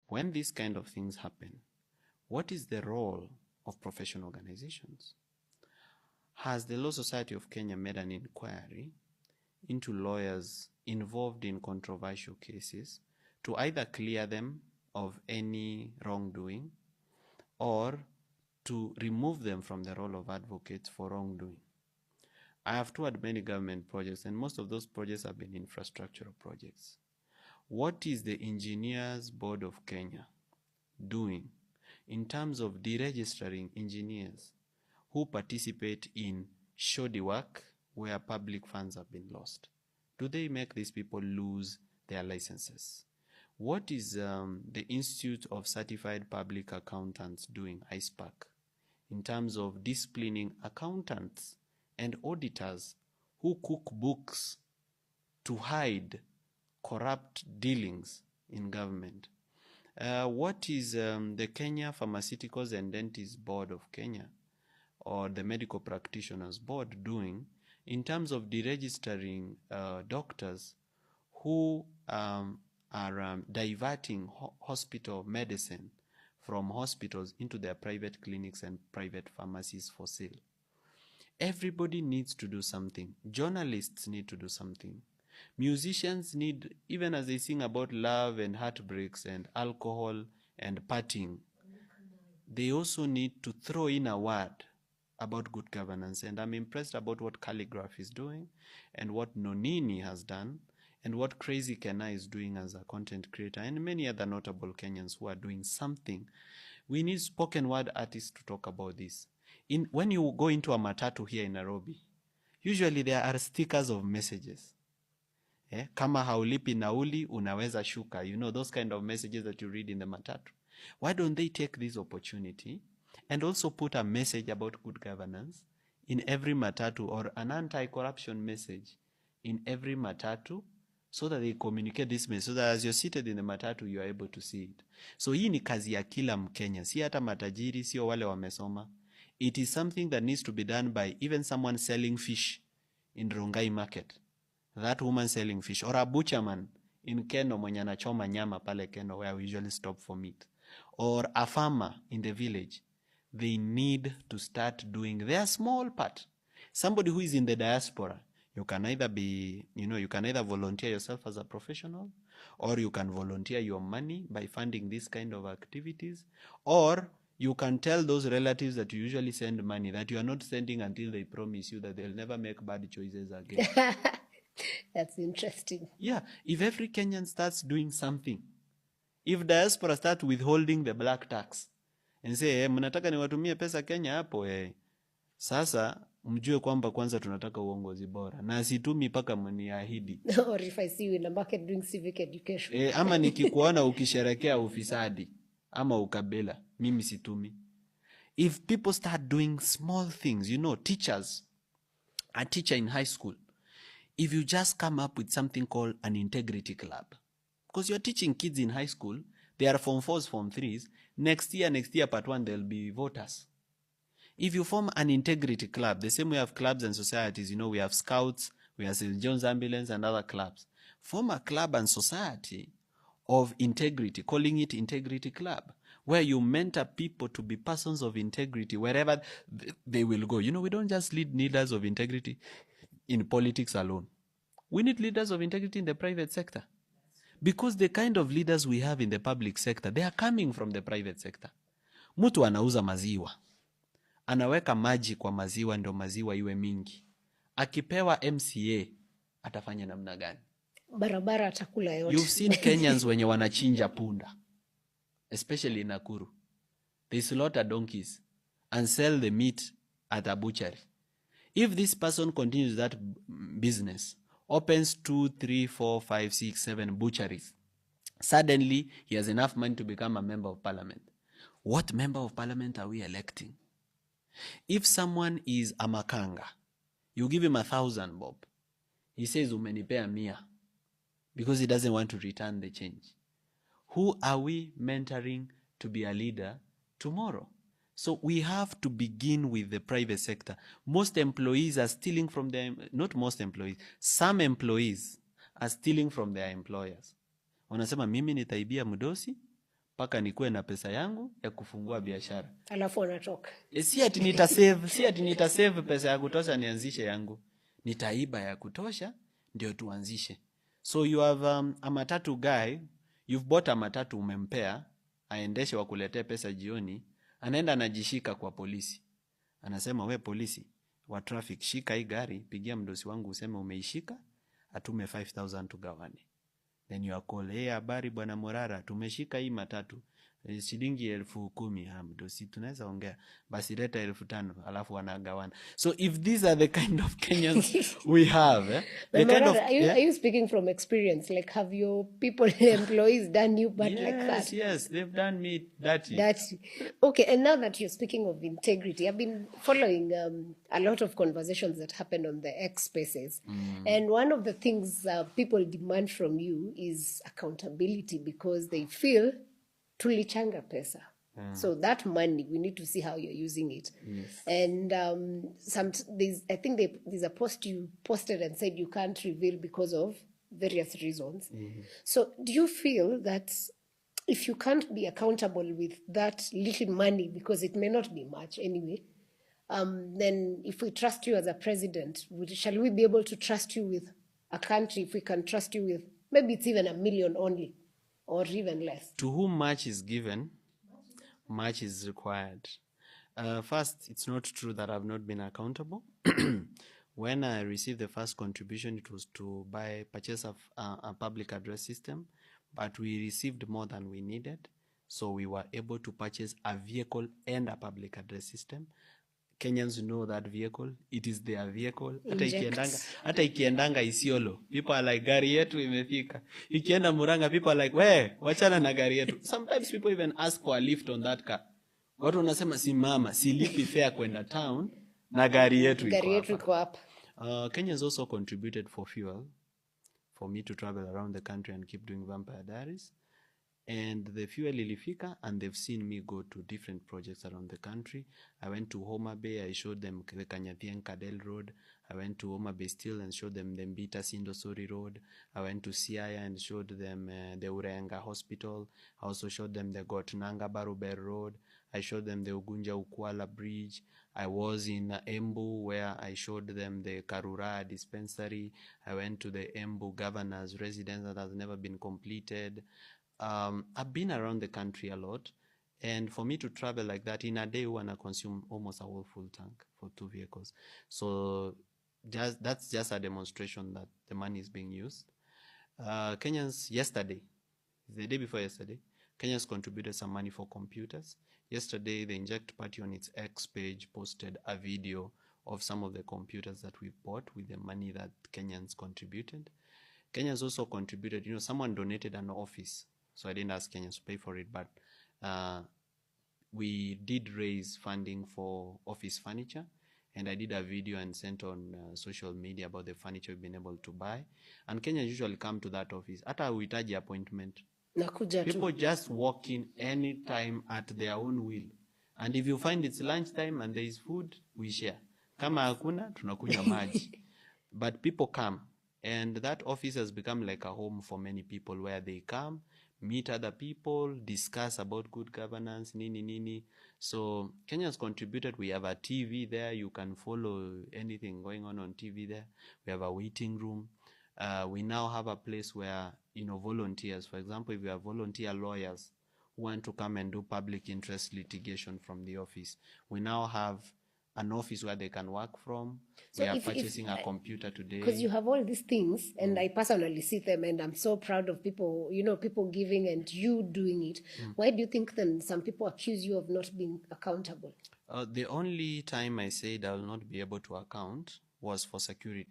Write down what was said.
when these kind of things happen, what is the role of professional organizations? Has the Law Society of Kenya made an inquiry into lawyers involved in controversial cases to either clear them of any wrongdoing or to remove them from the role of advocates for wrongdoing? I have toured many government projects, and most of those projects have been infrastructural projects. What is the Engineers Board of Kenya doing in terms of deregistering engineers who participate in shoddy work where public funds have been lost? Do they make these people lose their licenses? What is the Institute of Certified Public Accountants doing, ISPAC, in terms of disciplining accountants and auditors who cook books to hide corrupt dealings in government? What is the Kenya Pharmaceuticals and Dentists Board of Kenya or the Medical Practitioners Board doing in terms of deregistering doctors who are diverting hospital medicine from hospitals into their private clinics and private pharmacies for sale? Everybody needs to do something. Journalists need to do something. Musicians need, even as they sing about love and heartbreaks and alcohol and partying, they also need to throw in a word about good governance. And I'm impressed about what Calligraph is doing and what Nonini has done and what Crazy Kenna is doing as a content creator and many other notable Kenyans who are doing something. We need spoken word artists to talk about this. When you go into a matatu here in Nairobi, usually there are stickers of messages. Kama haulipi nauli unaweza shuka. You know, those kind of messages that you read in the matatu. Why don't they take this opportunity and also put a message about good governance in every matatu, or an anti-corruption message in every matatu, so that they communicate this message, so that as you're seated in the matatu, you are able to see it. So hii ni kazi ya kila Mkenya, si hata matajiri, sio wale wamesoma. It is something that needs to be done by even someone selling fish in Rongai market. That woman selling fish, or a butcherman in Keno mwenye anachoma nyama pale Keno where we usually stop for meat, or a farmer in the village. They need to start doing their small part. Somebody who is in the diaspora, you can either be, you can either volunteer yourself as a professional, or you can volunteer your money by funding this kind of activities, or you can tell those relatives that you usually send money that you are not sending until they promise you that they'll never make bad choices again. That's interesting. Yeah, if every Kenyan starts doing something, if diaspora start withholding the black tax and say, mnataka niwatumie pesa Kenya hapo, sasa mjue kwamba kwanza tunataka uongozi bora na situmi paka mniahidi. Or if I see you in the market doing civic education. Ama nikikuona ukisherekea ufisadi ama ukabila, mimi situmi. If people start doing small things, teachers, a teacher in high school, if you just come up with something called an integrity club, because you're teaching kids in high school, they are Form 4s, Form 3s, next year, part 1, they'll be voters. If you form an integrity club, the same way we have clubs and societies, we have Scouts, we have St. John's Ambulance and other clubs. Form a club and society of integrity, calling it Integrity Club, where you mentor people to be persons of integrity wherever they will go. We don't just need leaders of integrity in politics alone. We need leaders of integrity in the private sector. Because the kind of leaders we have in the public sector, they are coming from the private sector. Mtu anauza maziwa. Anaweka maji kwa maziwa ndo maziwa iwe mingi. Akipewa MCA, atafanya namna gani? Barabara atakula yote. You've seen Kenyans wenye wanachinja punda, especially in Nakuru. They slaughter donkeys and sell the meat at a butchery. If this person continues that business, opens 2, 3, 4, 5, 6, 7 butcheries, suddenly he has enough money to become a member of parliament. What member of parliament are we electing? If someone is a makanga, you give him 1,000 bob. He says, umenipea 100, because he doesn't want to return the change. Who are we mentoring to be a leader tomorrow? So we have to begin with the private sector. Most employees are stealing from them. Not most employees. Some employees are stealing from their employers. Wanasema mimi nitaibia mdosi, mpaka nikuwe na pesa yangu ya kufungua biashara. Alafu anatoka. Si ati nitasave pesa ya kutosha nianzishe yangu. Nitaiba ya kutosha ndio tuanzishe. So you have a matatu guy, you've bought a matatu, umempea aendeshe wakuletee pesa jioni, anaenda anajishika kwa polisi. Anasema, we polisi wa traffic, shika hii gari, pigia mdosi wangu useme umeishika, atume 5,000 tugawane. Then you are called, hey, habari bwana Morara, tumeshika hii matatu, shilingi 10,000. Mdosi, tunaweza ongea, basi leta 5,000, alafu wanagawana. So if these are the kind of Kenyans we have, the But kind Morara, of, are you speaking from experience? Like, have your people, employees done you bad like that? Yes, they've done me dirty. Dirty. Okay, and now that you're speaking of integrity, I've been following a lot of conversations that happen on the X spaces. And one of the things people demand from you is accountability, because they feel tulichanga pesa. So that money, we need to see how you're using it. Yes. And I think there's a post you posted and said you can't reveal because of various reasons. So do you feel that if you can't be accountable with that little money, because it may not be much anyway, then if we trust you as a president, shall we be able to trust you with a country if we can trust you with maybe it's even 1 million only, or even less? To whom much is given, much is required. First, it's not true that I've not been accountable. When I received the first contribution, it was to purchase a public address system, but we received more than we needed. So we were able to purchase a vehicle and a public address system. Kenyans know that vehicle. It is their vehicle. Hata ikiendanga Isiolo, people are like, gari yetu imefika. Ikienda Muranga, people are like, we, wachana na gari yetu. Sometimes people even ask for a lift on that car. Watu wanasema, simama, silipi fare kwenda town, na gari yetu iko hapa. Kenyans also contributed for fuel for me to travel around the country and keep doing Vampire Diaries. And the fuel ilifika, and they've seen me go to different projects around the country. I went to Homa Bay, I showed them the Kanyathian Kadel Road. I went to Homa Bay still and showed them the Mbita Sindosuri Road. I went to Siaya and showed them the Urenga Hospital. I also showed them the Gotnanga Baruber Road. I showed them the Ugunja Ukwala Bridge. I was in Embu, where I showed them the Karura Dispensary. I went to the Embu Governor's residence that has never been completed. I've been around the country a lot, and for me to travel like that in a day, when I consume almost a whole full tank for 2 vehicles. So that's just a demonstration that the money is being used. Kenyans yesterday, the day before yesterday, Kenyans contributed some money for computers. Yesterday, the Inject Party on its X page posted a video of some of the computers that we bought with the money that Kenyans contributed. Kenyans also contributed, someone donated an office. So I didn't ask Kenyans to pay for it, but we did raise funding for office furniture, and I did a video and sent on social media about the furniture we've been able to buy. And Kenyans usually come to that office. Hata uhitaji appointment. People just walk in anytime at their own will. And if you find it's lunchtime and there is food, we share. Kama hakuna, tunakunywa maji. But people come, and that office has become like a home for many people, where they come, meet other people, discuss about good governance, nini. So Kenyans contributed. We have a TV there. You can follow anything going on TV there. We have a waiting room. We now have a place where, volunteers, for example, if you have volunteer lawyers who want to come and do public interest litigation from the office, we now have an office where they can work from. So we are purchasing a computer today. Because you have all these things, and I personally see them, and I'm so proud of people, people giving and you doing it. Why do you think then some people accuse you of not being accountable? The only time I said I will not be able to account was for security.